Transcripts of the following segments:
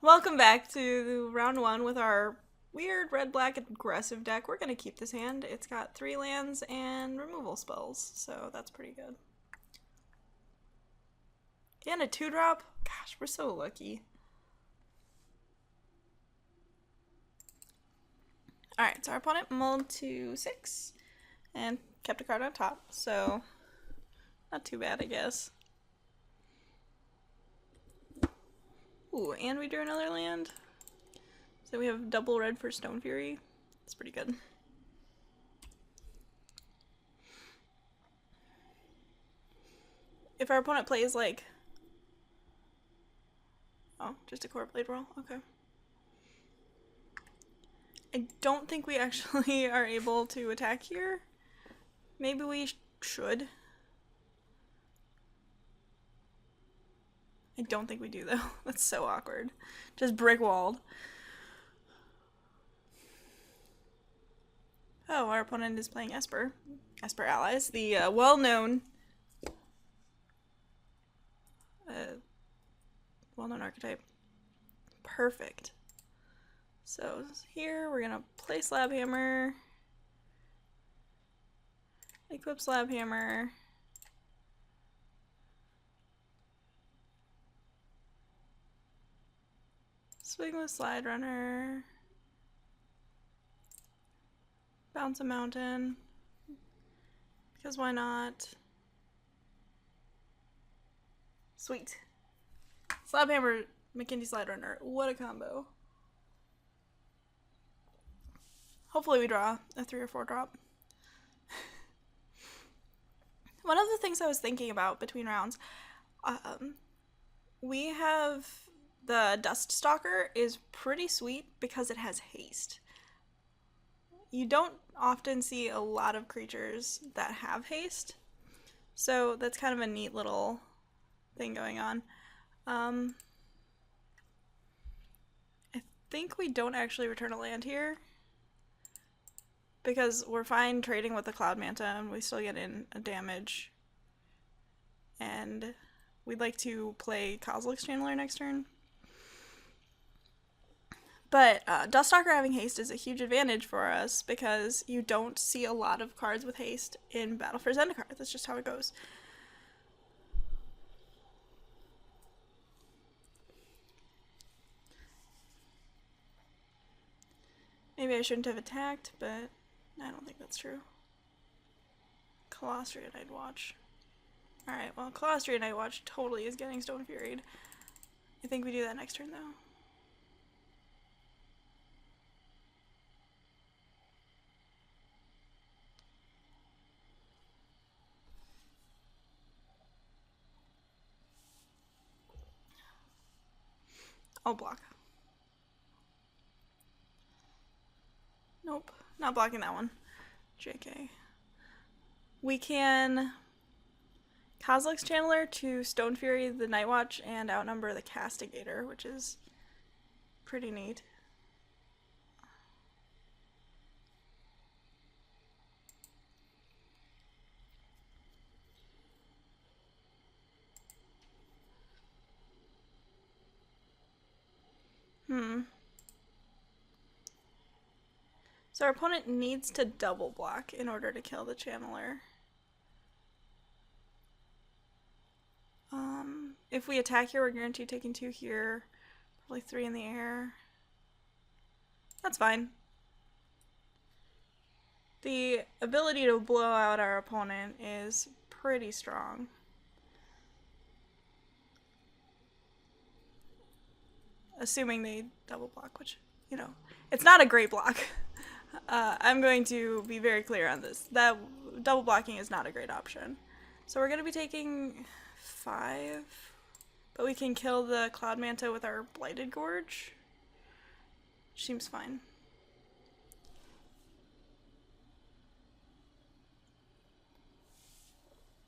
Welcome back to round one with our weird red-black aggressive deck. We're going to keep this hand. It's got 3 lands and removal spells, so that's pretty good. And a 2-drop? Gosh, we're so lucky. Alright, so our opponent mulled to 6 and kept a card on top, so not too bad, I guess. Ooh, and we drew another land. So we have double red for Stone Fury. It's pretty good. If our opponent plays like... Oh, just a core blade roll? Okay. I don't think we actually are able to attack here. Maybe we should. I don't think we do, though. That's so awkward. Just brick walled. Oh, our opponent is playing Esper. Esper Allies, the well-known archetype. Perfect. So here we're gonna play Slab Hammer, equip Slab Hammer, swing with Slide Runner, bounce a mountain, because why not? Sweet. Slab Hammer, McKinney Slide Runner. What a combo. Hopefully we draw a 3 or 4 drop. One of the things I was thinking about between rounds, we have the Dust Stalker is pretty sweet because it has haste. You don't often see a lot of creatures that have haste, so that's kind of a neat little thing going on. I think we don't actually return a land here because we're fine trading with the Cloud Manta and we still get in a damage. And we'd like to play Kozilek's Channeler next turn. But Duststalker having haste is a huge advantage for us because you don't see a lot of cards with haste in Battle for Zendikar. That's just how it goes. Maybe I shouldn't have attacked, but I don't think that's true. Colostria Nightwatch. Alright, well, Colostria Nightwatch totally is getting Stone Furied. I think we do that next turn, though. I'll block. Nope, not blocking that one. JK. We can Kozilek's Channeler to Stone Fury the Nightwatch and outnumber the Castigator, which is pretty neat. So our opponent needs to double block in order to kill the Channeler. If we attack here, we're guaranteed taking 2 here, probably 3 in the air. That's fine. The ability to blow out our opponent is pretty strong. Assuming they double block, which, you know, it's not a great block. I'm going to be very clear on this. That double blocking is not a great option. So we're going to be taking 5, but we can kill the Cloud Manta with our Blighted Gorge. Seems fine.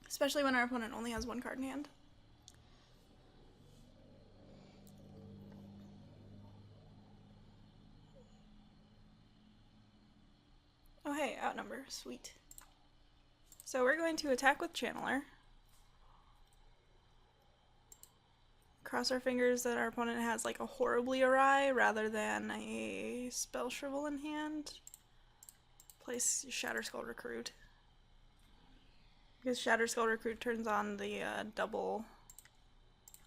Especially when our opponent only has 1 card in hand. Oh hey, outnumber, sweet. So we're going to attack with Channeler. cross our fingers that our opponent has like a horribly awry rather than a spell shrivel in hand. Place Shatter Skull Recruit. Because Shatter Skull Recruit turns on the double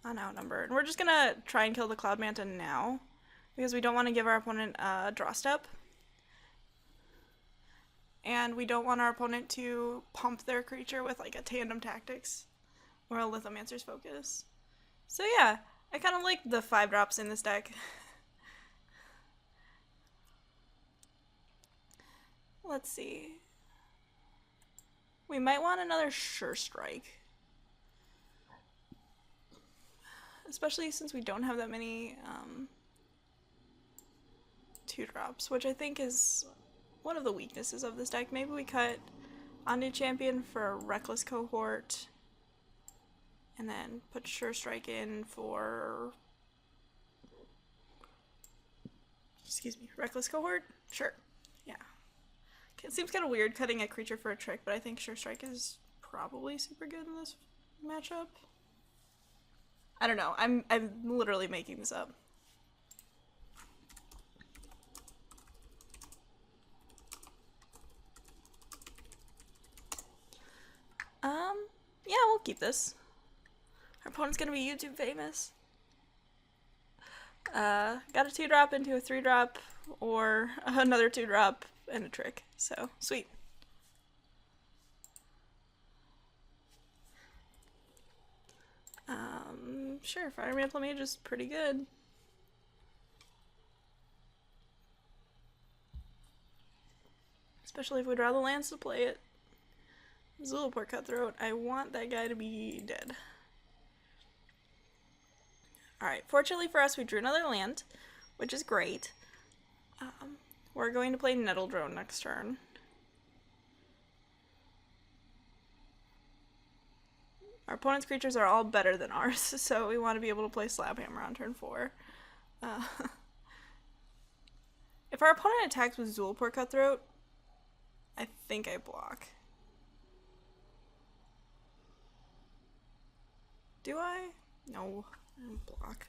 on outnumber. And we're just gonna try and kill the Cloud Manta now. Because we don't want to give our opponent a draw step. And we don't want our opponent to pump their creature with like a Tandem Tactics or a Lithomancer's Focus. So yeah, I kind of like the 5-drops in this deck. Let's see. We might want another Sure Strike. Especially since we don't have that many 2-drops, which I think is one of the weaknesses of this deck. Maybe we cut Undo Champion for a Reckless Cohort, and then put Sure Strike in for, excuse me, Reckless Cohort? Sure. Yeah. It seems kind of weird cutting a creature for a trick, but I think Sure Strike is probably super good in this matchup. I don't know. I'm literally making this up. Yeah, we'll keep this. Our opponent's gonna be YouTube famous. Got a 2-drop into a 3-drop, or another 2-drop and a trick. So, sweet. Sure, Fire Mantle Mage is pretty good. Especially if we draw the lands to play it. Zulaport Cutthroat, I want that guy to be dead. Alright, fortunately for us, we drew another land, which is great. We're going to play Nettle Drone next turn. Our opponent's creatures are all better than ours, so we want to be able to play Slabhammer on turn 4. If our opponent attacks with Zulaport Cutthroat, I think I block. Do I? No, I don't block.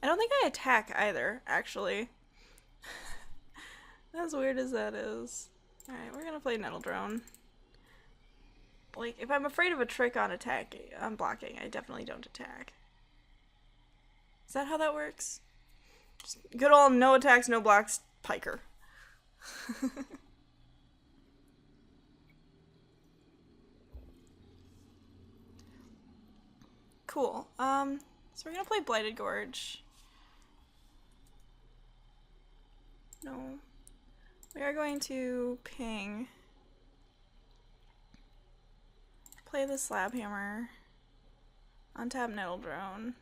I don't think I attack either, actually. As weird as that is. Alright, we're gonna play Nettle Drone. Like, if I'm afraid of a trick on blocking, I definitely don't attack. Is that how that works? Just good old no attacks, no blocks, piker. Cool. So we're gonna play Blighted Gorge. No. We are going to ping. Play the Slabhammer. Untap Nettle Drone.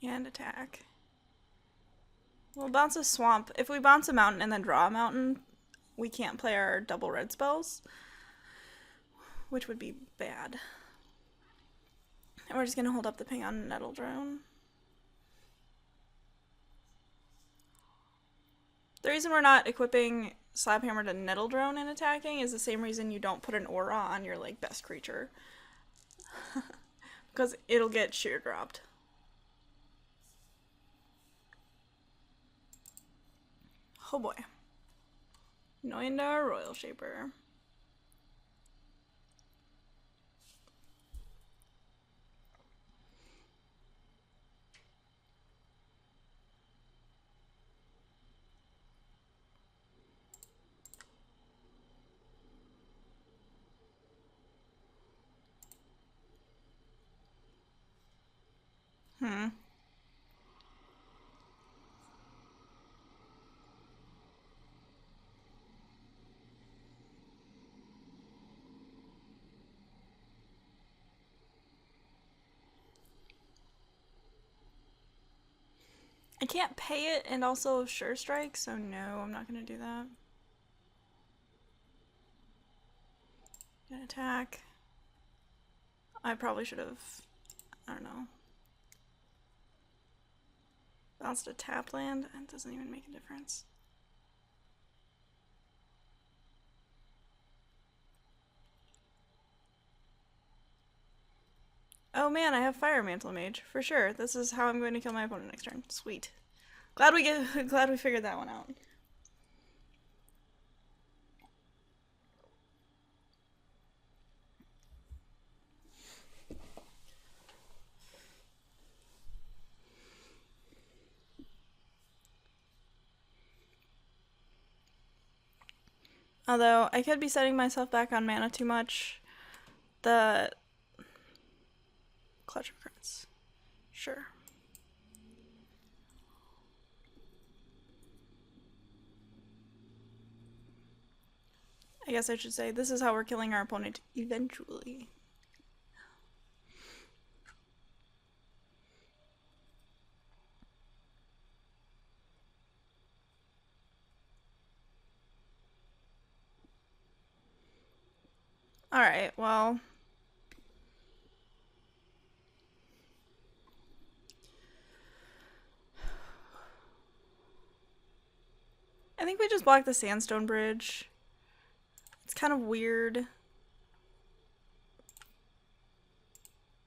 And attack. We'll bounce a Swamp. If we bounce a Mountain and then draw a Mountain, we can't play our double red spells, which would be bad. And we're just gonna hold up the ping on Nettle Drone. The reason we're not equipping Slabhammer to Nettle Drone and attacking is the same reason you don't put an Aura on your like best creature. Because it'll get sheer dropped. Oh boy. Noindar Royal Shaper. I can't pay it and also sure strike, so no, I'm not gonna do that. Gonna attack. I probably should have, I don't know, bounced a tap land. It doesn't even make a difference. Oh man, I have Fire Mantle Mage for sure. This is how I'm going to kill my opponent next turn. Sweet. Glad we figured that one out. Although I could be setting myself back on mana too much. The Clutch of Cards. Sure. I guess I should say this is how we're killing our opponent eventually. Alright, well. I think we just blocked the Sandstone Bridge. It's kind of weird.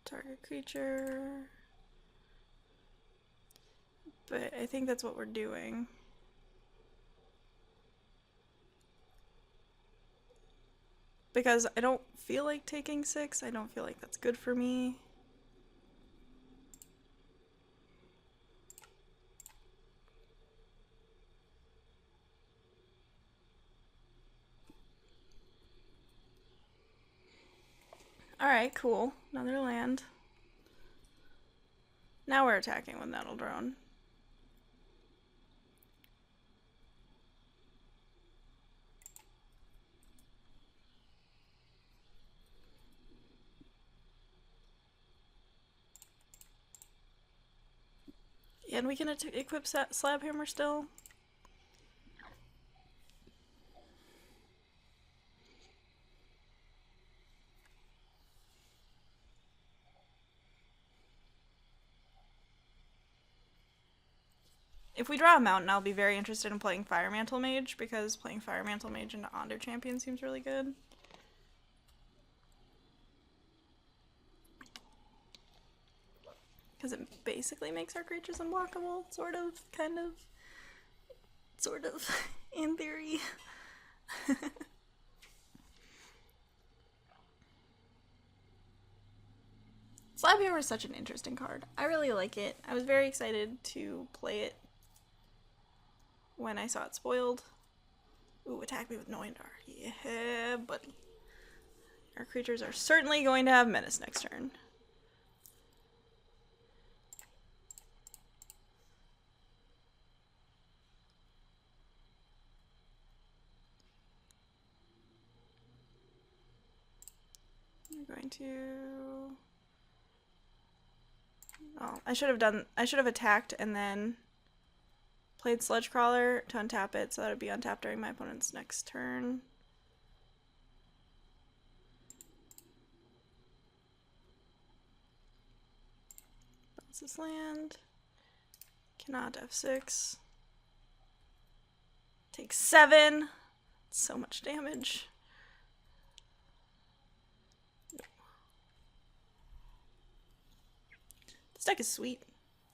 Target creature. But I think that's what we're doing. Because I don't feel like taking 6. I don't feel like that's good for me. Alright, cool. Another land. Now we're attacking with Nettle Drone. And we can equip Slab Hammer still. If we draw a mountain, I'll be very interested in playing Fire Mantle Mage, because playing Fire Mantle Mage into Onder Champion seems really good. Because it basically makes our creatures unblockable, sort of, kind of, sort of, in theory. Slab Hammer is such an interesting card. I really like it. I was very excited to play it when I saw it spoiled. Ooh, attack me with Noindar. Yeah, buddy. Our creatures are certainly going to have Menace next turn. I'm going to... Oh, I should have attacked and then played Sludge Crawler to untap it, so that would be untapped during my opponent's next turn. Bounce this land. Cannot F6. Take 7. So much damage. This deck is sweet.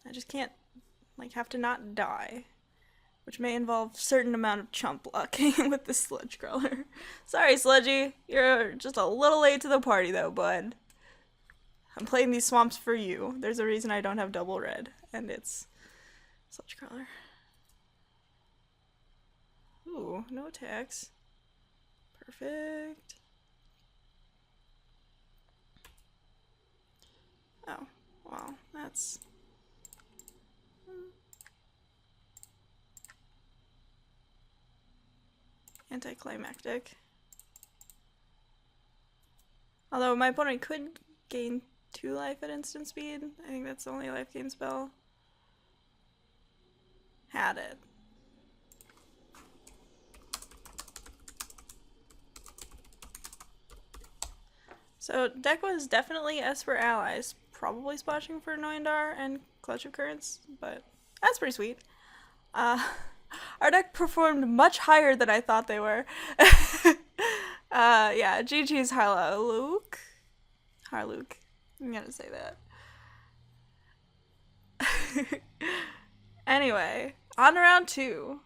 I just can't, like, have to not die. Which may involve certain amount of chump blocking with the Sludge Crawler. Sorry, Sludgy. You're just a little late to the party, though, bud. I'm playing these swamps for you. There's a reason I don't have double red, and it's Sludge Crawler. Ooh, no attacks. Perfect. Oh, well, that's... anticlimactic. Although my opponent could gain 2 life at instant speed. I think that's the only life gain spell. had it. So deck was definitely Esper allies, probably splashing for Noyandar and Clutch of Currents, but that's pretty sweet. Our deck performed much higher than I thought they were. Yeah, GG's Harluke. Harluke. I'm gonna say that. Anyway, on to round 2.